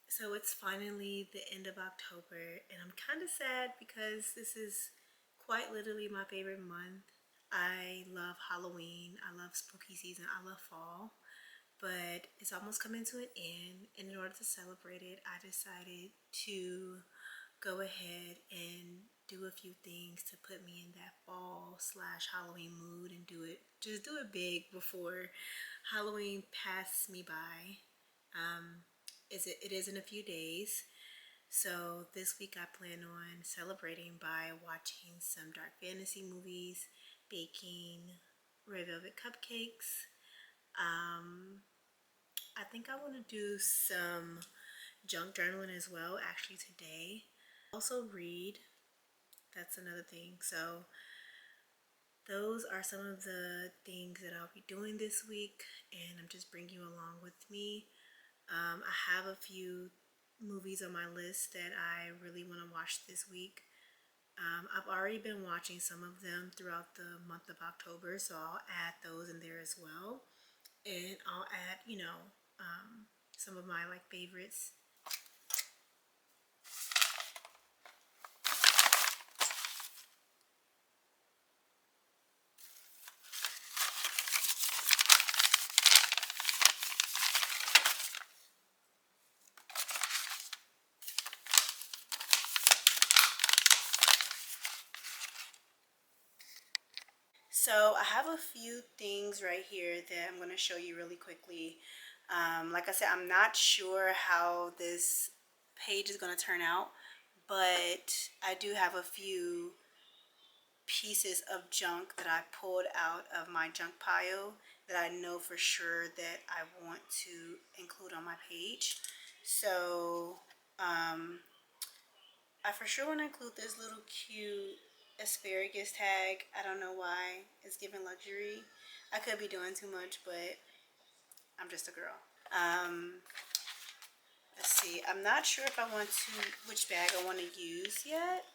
So it's finally the end of October, and I'm kind of sad because this is quite literally my favorite month. I love Halloween, I love spooky season, I love fall, but it's almost coming to an end. And in order to celebrate it, I decided to go ahead and do a few things to put me in that fall slash Halloween mood and just do it big before Halloween passes me by. It is in a few days. So this week I plan on celebrating by watching some dark fantasy movies, baking red velvet cupcakes. I think I want to do some junk journaling as well, actually today. Also read, that's another thing. So those are some of the things that I'll be doing this week, and I'm just bringing you along with me. I have a few movies on my list that I really want to watch this week. I've already been watching some of them throughout the month of October, so I'll add those in there as well. And I'll add, some of my like favorites. So I have a few things right here that I'm going to show you really quickly. Like I said, I'm not sure how this page is going to turn out, but I do have a few pieces of junk that I pulled out of my junk pile that I know for sure that I want to include on my page. So I for sure want to include this little cute asparagus tag. I don't know why. It's giving luxury. I could be doing too much, but I'm just a girl. Let's see. I'm not sure if I want to, which bag I want to use yet.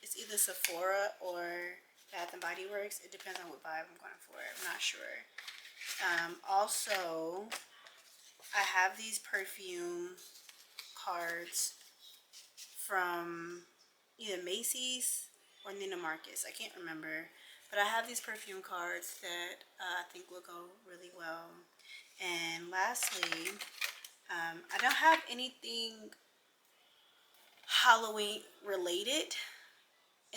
It's either Sephora or Bath and Body Works. It depends on what vibe I'm going for. I'm not sure. Also, I have these perfume cards from either Macy's or Nina Marcus. I can't remember. But I have these perfume cards that I think will go really well. And lastly, I don't have anything Halloween related,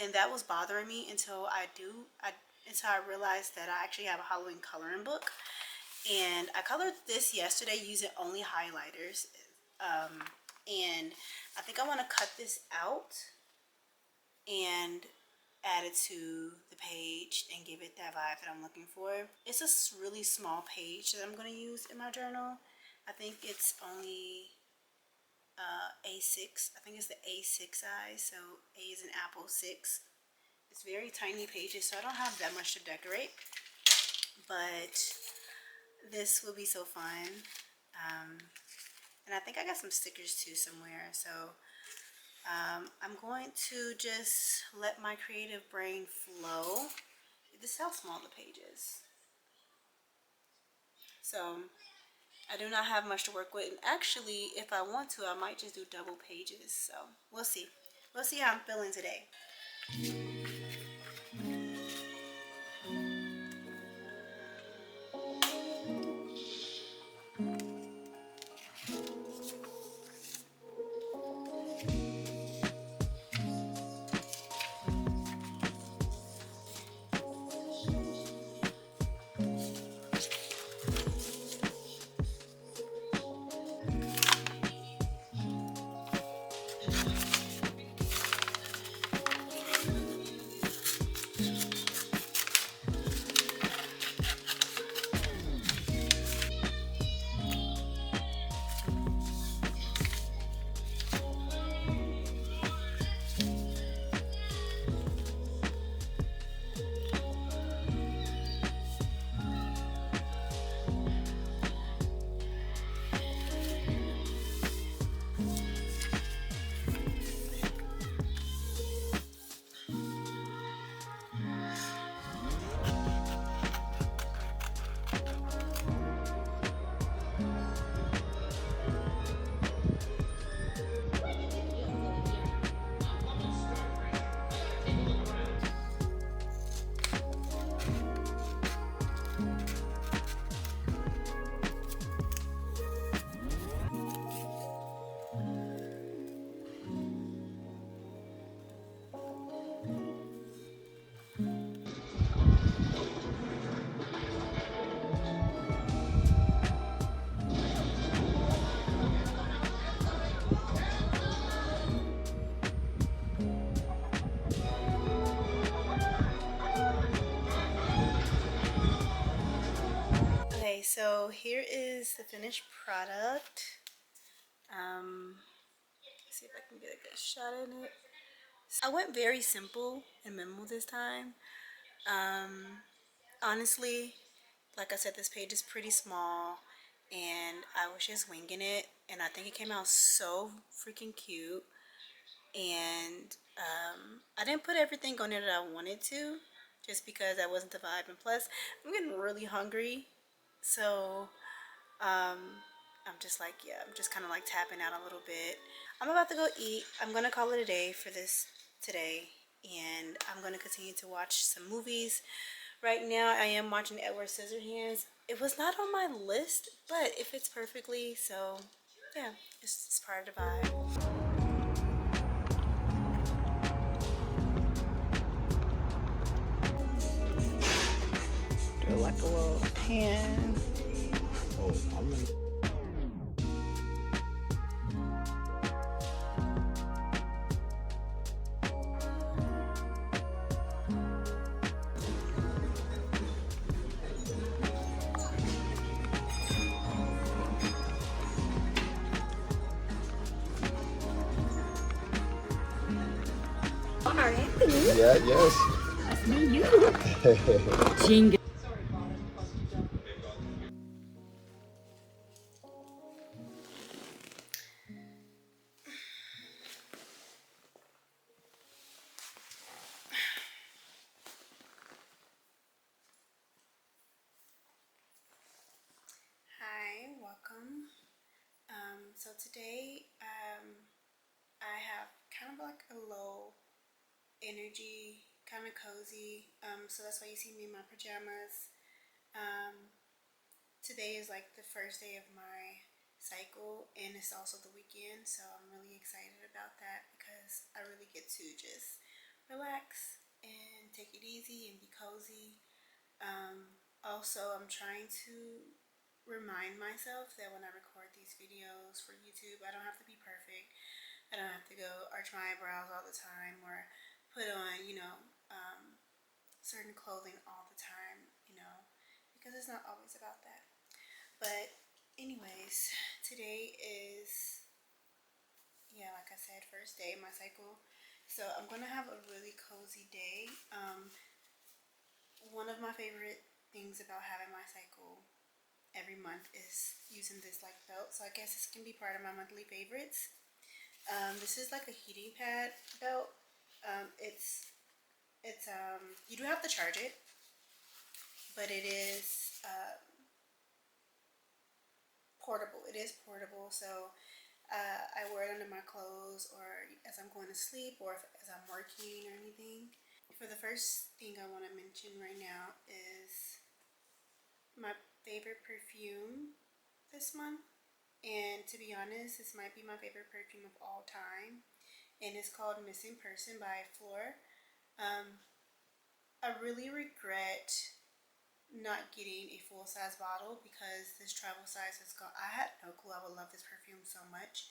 and that was bothering me until I realized that I actually have a Halloween coloring book. And I colored this yesterday using only highlighters. And I think I want to cut this out and add it to the page and give it that vibe that I'm looking for. It's a really small page that I'm going to use in my journal. I think it's only A6. I think it's the A6 size. So A is an apple, 6. It's very tiny pages, so I don't have that much to decorate. But this will be so fun. And I think I got some stickers too somewhere. So I'm going to just let my creative brain flow. This is how small the page is. So I do not have much to work with. And actually, if I want to, I might just do double pages. So we'll see. We'll see how I'm feeling today. so here is the finished product. See if I can get a good shot in it. I went very simple and minimal this time. Honestly, like I said, this page is pretty small and I was just winging it, and I think it came out so freaking cute. And I didn't put everything on there that I wanted to, just because that wasn't the vibe. And plus, I'm getting really hungry, so I'm just like, yeah, I'm just kind of like tapping out a little bit. I'm about to go eat. I'm gonna call it a day for this today, and I'm gonna continue to watch some movies. Right now, I am watching Edward Scissorhands. It was not on my list, but it fits perfectly, so yeah, it's part of the vibe. Do like a little pan. Oh, yeah, yes. That's me, you. Jingle. Hi, welcome. So today, I have kind of like a low energy, kind of cozy. So that's why you see me in my pajamas. Today is like the first day of my cycle, and it's also the weekend, so I'm really excited about that because I really get to just relax and take it easy and be cozy. Also, I'm trying to remind myself that when I record these videos for YouTube, I don't have to be perfect. I don't have to go arch my eyebrows all the time or put on, certain clothing all the time, because it's not always about that. But anyways, today is, yeah, like I said, first day of my cycle. So I'm gonna have a really cozy day. One of my favorite things about having my cycle every month is using this like belt. So I guess this can be part of my monthly favorites. This is like a heating pad belt. It's you do have to charge it, but it is portable. It is portable, so I wear it under my clothes or as I'm going to sleep or as I'm working or anything. For the first thing I want to mention right now is my favorite perfume this month. And to be honest, this might be my favorite perfume of all time. And it's called Missing Person by Fleur. I really regret not getting a full-size bottle because this travel size is gone. I had no clue I would love this perfume so much.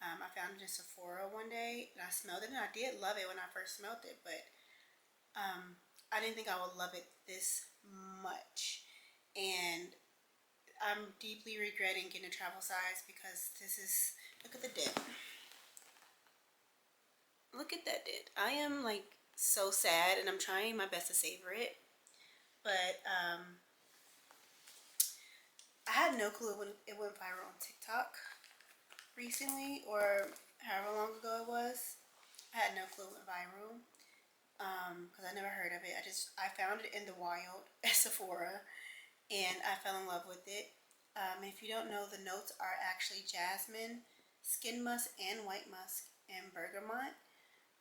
I found it in Sephora one day and I smelled it, and I did love it when I first smelled it, but I didn't think I would love it this much. And I'm deeply regretting getting a travel size because this is, look at the dent. Look at that dent. I am like so sad, and I'm trying my best to savor it. But I had no clue when it went viral on TikTok recently, or however long ago it was. I had no clue it went viral because I never heard of it. I found it in the wild at Sephora, and I fell in love with it. If you don't know, the notes are actually jasmine, skin musk, and white musk, and bergamot.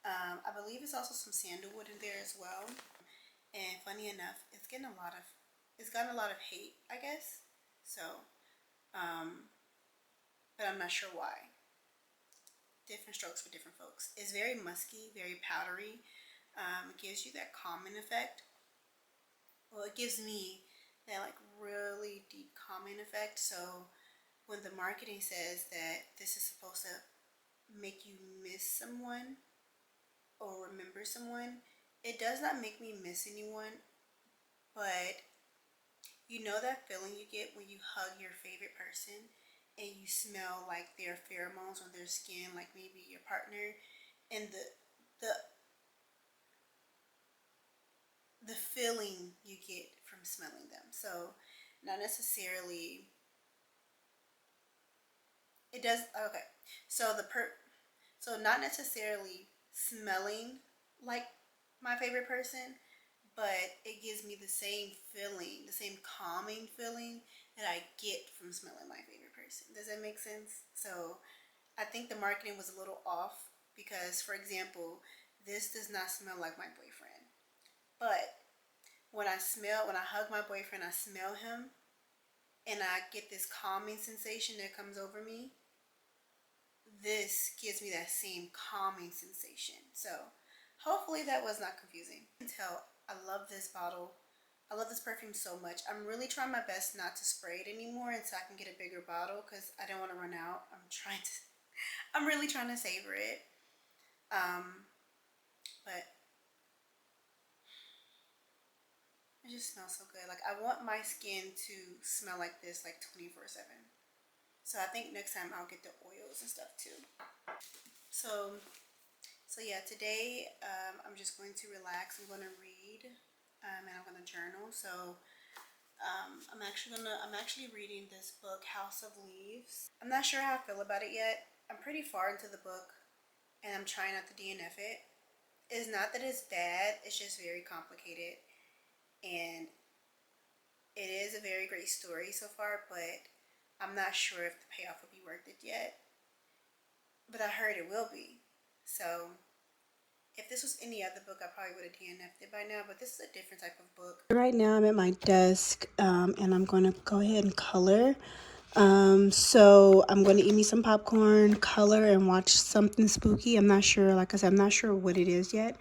I believe it's also some sandalwood in there as well. And funny enough, it's gotten a lot of hate, I guess. So, but I'm not sure why. Different strokes for different folks. It's very musky, very powdery. It gives you that calming effect. Well, it gives me that like really deep calming effect. So when the marketing says that this is supposed to make you miss someone or remember someone, it does not make me miss anyone, but You know that feeling you get when you hug your favorite person and you smell like their pheromones on their skin, like maybe your partner, and the the feeling you get from smelling them. So not necessarily it does okay. So so not necessarily smelling like my favorite person, but it gives me the same feeling, the same calming feeling that I get from smelling my favorite person. Does that make sense? So I think the marketing was a little off because, for example, this does not smell like my boyfriend. But when I hug my boyfriend, I smell him and I get this calming sensation that comes over me. This gives me that same calming sensation. So hopefully that was not confusing. You can tell I love this bottle. I love this perfume so much. I'm really trying my best not to spray it anymore until I can get a bigger bottle because I don't want to run out. I'm really trying to savor it. But it just smells so good. Like I want my skin to smell like this like 24/7. So I think next time I'll get the oils and stuff too. So yeah, today I'm just going to relax. I'm going to read and I'm going to journal. So I'm actually reading this book, House of Leaves. I'm not sure how I feel about it yet. I'm pretty far into the book and I'm trying not to DNF it. It's not that it's bad, it's just very complicated. And it is a very great story so far, but I'm not sure if the payoff will be worth it yet. But I heard it will be. So if this was any other book, I probably would have DNF'd it by now, but this is a different type of book. Right now I'm at my desk and I'm going to go ahead and color. So I'm going to eat me some popcorn, color, and watch something spooky. I'm not sure, like I said, I'm not sure what it is yet.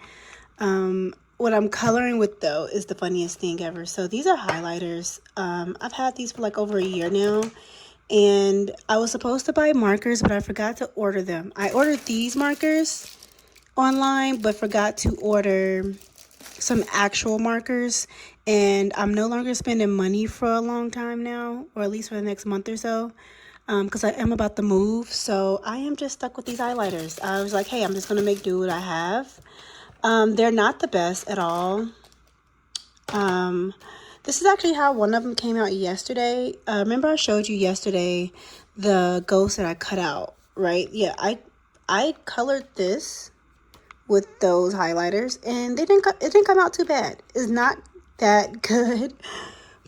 What I'm coloring with though is the funniest thing ever. So these are highlighters. I've had these for like over a year now. And I was supposed to buy markers, but I forgot to order them. I ordered these markers online, but forgot to order some actual markers. And I'm no longer spending money for a long time now, or at least for the next month or so, because I am about to move. So I am just stuck with these highlighters. I was like, hey, I'm just going to make do what I have. They're not the best at all. This is actually how one of them came out yesterday. Remember I showed you yesterday the ghost that I cut out, right? Yeah, I colored this with those highlighters and it didn't come out too bad. It's not that good,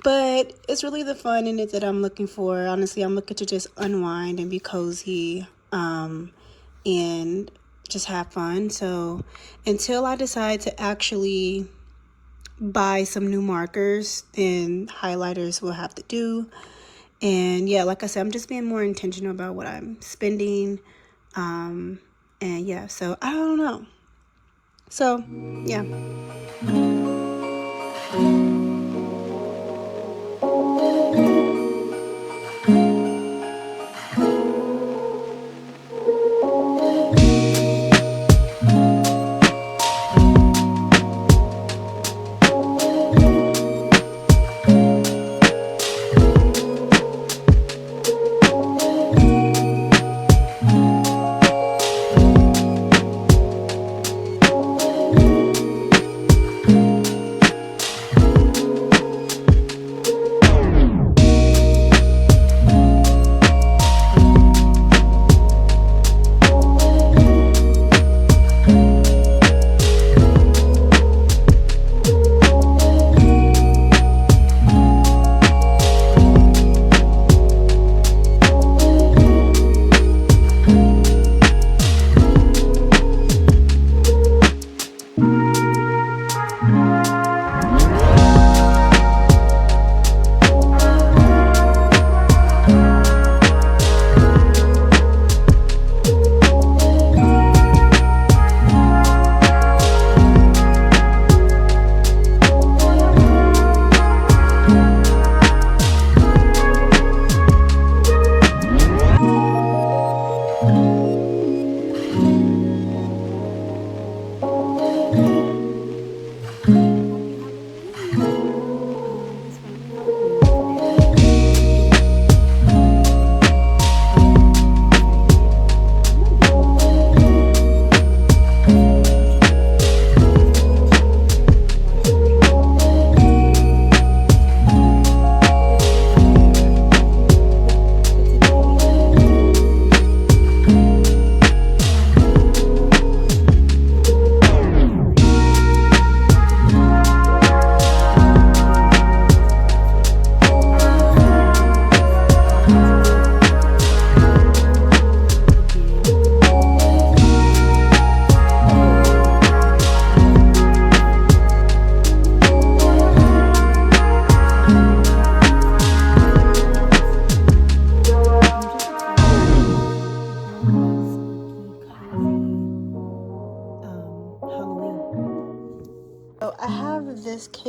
but it's really the fun in it that I'm looking for. Honestly, I'm looking to just unwind and be cozy, and just have fun. So until I decide to actually buy some new markers, then highlighters will have to do. And yeah, like I said, I'm just being more intentional about what I'm spending. And yeah, so I don't know. So yeah.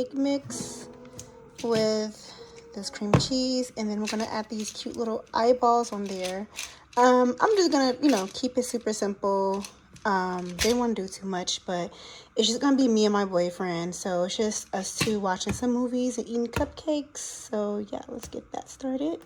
cake mix with this cream cheese, and then we're gonna add these cute little eyeballs on there. I'm just gonna, keep it super simple. Didn't want to do too much, but it's just gonna be me and my boyfriend. So it's just us two watching some movies and eating cupcakes. So yeah, let's get that started.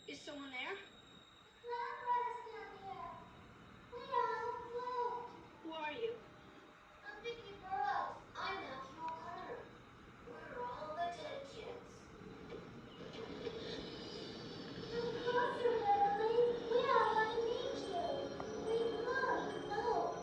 Is someone there? The cloud rider's down here. We all float. Who are you? I'm Vicky Burrows. I'm National Carter. We're all the 10 kids. Come closer, Natalie. We all want to meet you. Wait, look. Oh.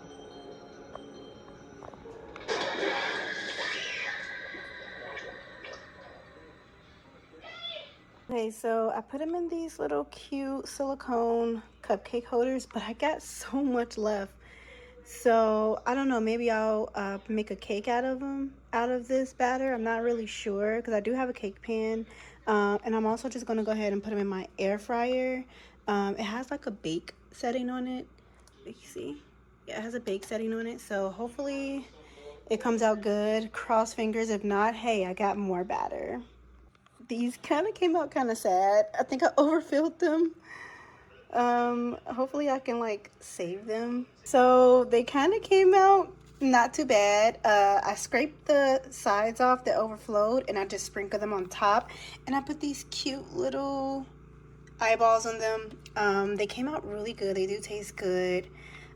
Okay, so I put them in these little cute silicone cupcake holders, but I got so much left. So I don't know, maybe I'll make a cake out of them, out of this batter. I'm not really sure because I do have a cake pan. And I'm also just going to go ahead and put them in my air fryer. It has like a bake setting on it. You see? Yeah, it has a bake setting on it. So hopefully it comes out good. Cross fingers. If not, hey, I got more batter. These kind of came out kind of sad. I think I overfilled them. Hopefully I can like save them. So they kind of came out not too bad. I scraped the sides off that overflowed and I just sprinkled them on top, and I put these cute little eyeballs on them. They came out really good. They do taste good.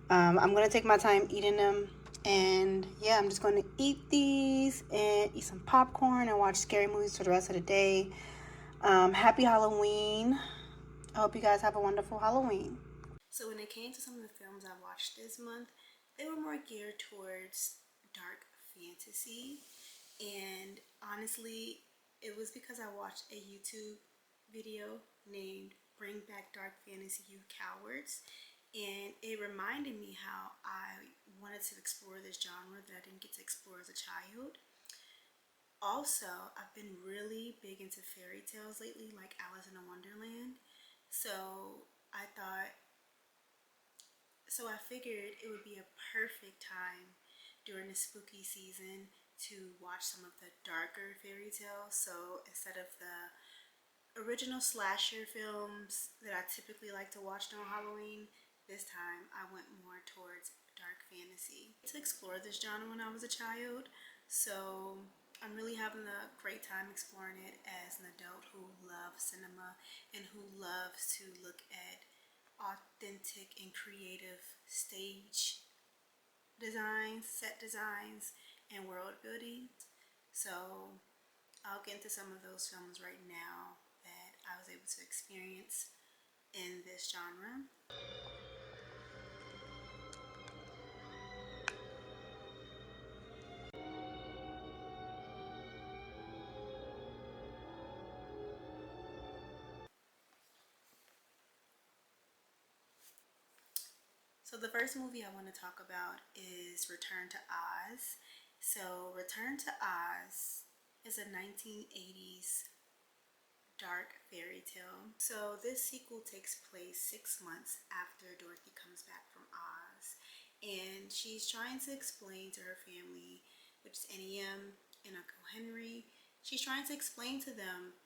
I'm gonna take my time eating them, and yeah, I'm just gonna eat these and eat some popcorn and watch scary movies for the rest of the day. Happy Halloween. I hope you guys have a wonderful Halloween. So when it came to some of the films I watched this month, they were more geared towards dark fantasy. And honestly, it was because I watched a YouTube video named Bring Back Dark Fantasy, You Cowards. And it reminded me how I wanted to explore this genre that I didn't get to explore as a child. Also, I've been really big into fairy tales lately, like Alice in Wonderland. So I thought, so I figured it would be a perfect time during the spooky season to watch some of the darker fairy tales. So instead of the original slasher films that I typically like to watch during Halloween, this time I went more towards dark fantasy. To explore this genre when I was a child, so I'm really having a great time exploring it as an adult who loves cinema and who loves to look at authentic and creative stage designs, set designs, and world building. So I'll get into some of those films right now that I was able to experience in this genre. So the first movie I want to talk about is Return to Oz. So Return to Oz is a 1980s dark fairy tale. So this sequel takes place 6 months after Dorothy comes back from Oz, and she's trying to explain to her family, which is Annie M and Uncle Henry. She's trying to explain to them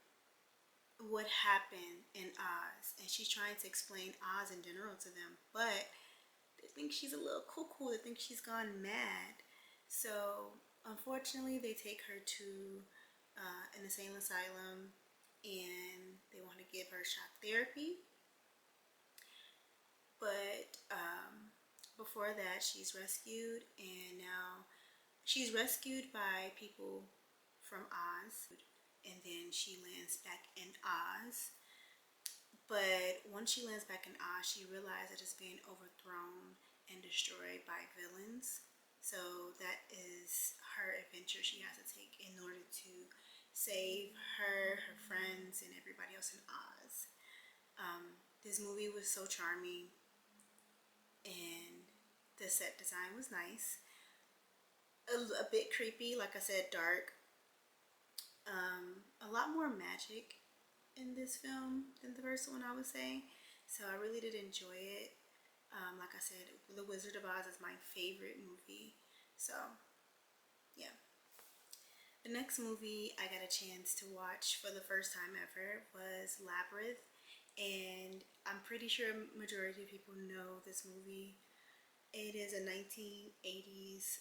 what happened in Oz, and she's trying to explain Oz in general to them, but they think she's a little cuckoo. They think she's gone mad. So unfortunately, they take her to an insane asylum, and they want to give her shock therapy. But before that, she's rescued, and now she's rescued by people from Oz, and then she lands back in Oz. But once she lands back in Oz, she realizes that it's being overthrown and destroyed by villains. So that is her adventure she has to take in order to save her, her friends, and everybody else in Oz. This movie was so charming, and the set design was nice. A bit creepy, like I said, dark. A lot more magic in this film than the first one, I would say. So I really did enjoy it. Like I said, The Wizard of Oz is my favorite movie. So yeah. The next movie I got a chance to watch for the first time ever was Labyrinth, and I'm pretty sure a majority of people know this movie. It is a 1980s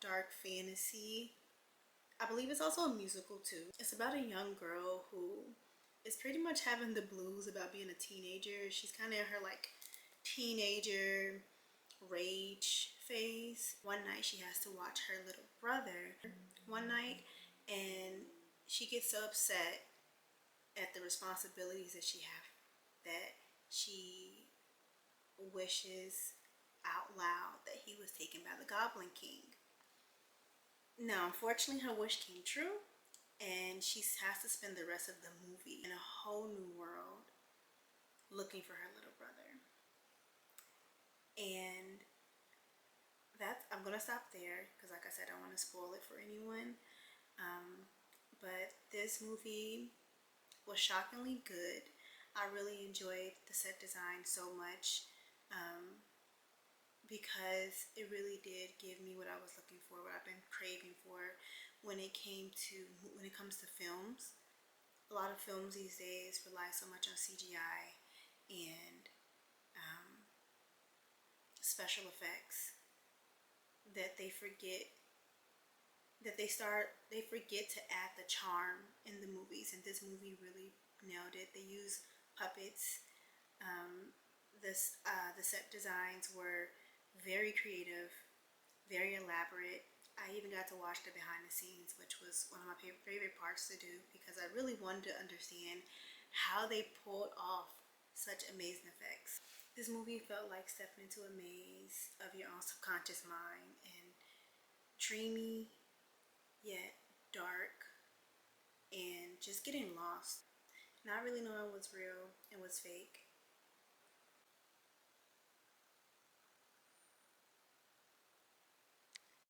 dark fantasy. I believe it's also a musical too. It's about a young girl who is pretty much having the blues about being a teenager. She's kind of in her like teenager rage phase. One night she has to watch her little brother one night, and she gets so upset at the responsibilities that she have that she wishes out loud that he was taken by the Goblin King. Now, unfortunately, her wish came true, and she has to spend the rest of the movie in a whole new world looking for her little brother. And that's, I'm gonna stop there because, like I said, I don't want to spoil it for anyone. But this movie was shockingly good. I really enjoyed the set design so much because it really did give me what I was looking for, what I've been craving for when it comes to films. A lot of films these days rely so much on CGI and special effects that they forget to add the charm in the movies, and this movie really nailed it. They use puppets. The set designs were very creative, very elaborate. I even got to watch the behind the scenes, which was one of my favorite parts to do because I really wanted to understand how they pulled off such amazing effects. This movie felt like stepping into a maze of your own subconscious mind, and dreamy yet dark, and just getting lost, not really knowing what's real and what's fake.